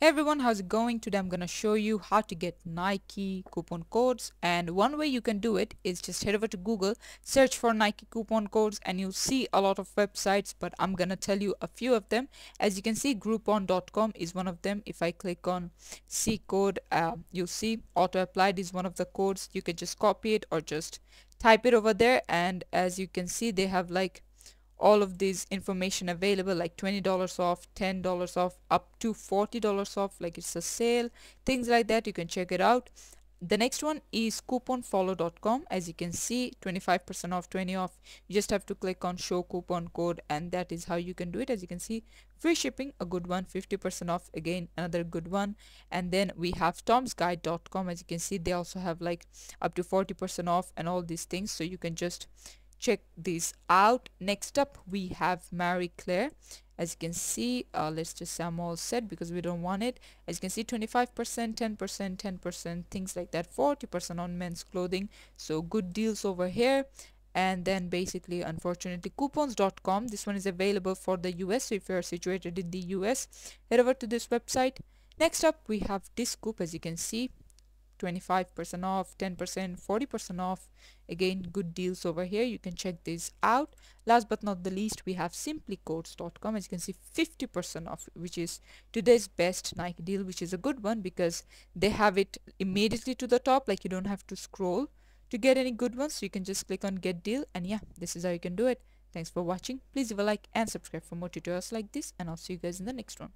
Hey everyone, how's it going? Today I'm gonna show you how to get Nike coupon codes, and one way you can do it is just head over to Google, search for Nike coupon codes, and you'll see a lot of websites, but I'm gonna tell you a few of them. As you can see, Groupon.com is one of them. If I click on C code, you'll see auto applied is one of the codes. You can just copy it or just type it over there, and as you can see, they have like all of these information available, like $20 off, $10 off, up to $40 off, like it's a sale, things like that. You can check it out. The next one is couponfollow.com. As you can see, 25% off, 20 off. You just have to click on show coupon code, and that is how you can do it. As you can see, free shipping, a good one, 50% off, again another good one. And then we have tomsguide.com. As you can see, they also have like up to 40% off and all these things, so you can just check these out. Next up we have Marie Claire. As you can see, let's just say I'm all set because we don't want it. As you can see, 25%, 10%, 10%, things like that, 40% on men's clothing, so good deals over here. And then basically, unfortunately, coupons.com, this one is available for the US, so if you're situated in the US, head over to this website. Next up we have Discoup. As you can see, 25% off, 10%, 40% off. Again, good deals over here. You can check these out. Last but not the least, we have simplycodes.com. As you can see, 50% off, which is today's best Nike deal, which is a good one because they have it immediately to the top. Like, you don't have to scroll to get any good ones. So you can just click on get deal, and yeah, this is how you can do it. Thanks for watching. Please leave a like and subscribe for more tutorials like this, and I'll see you guys in the next one.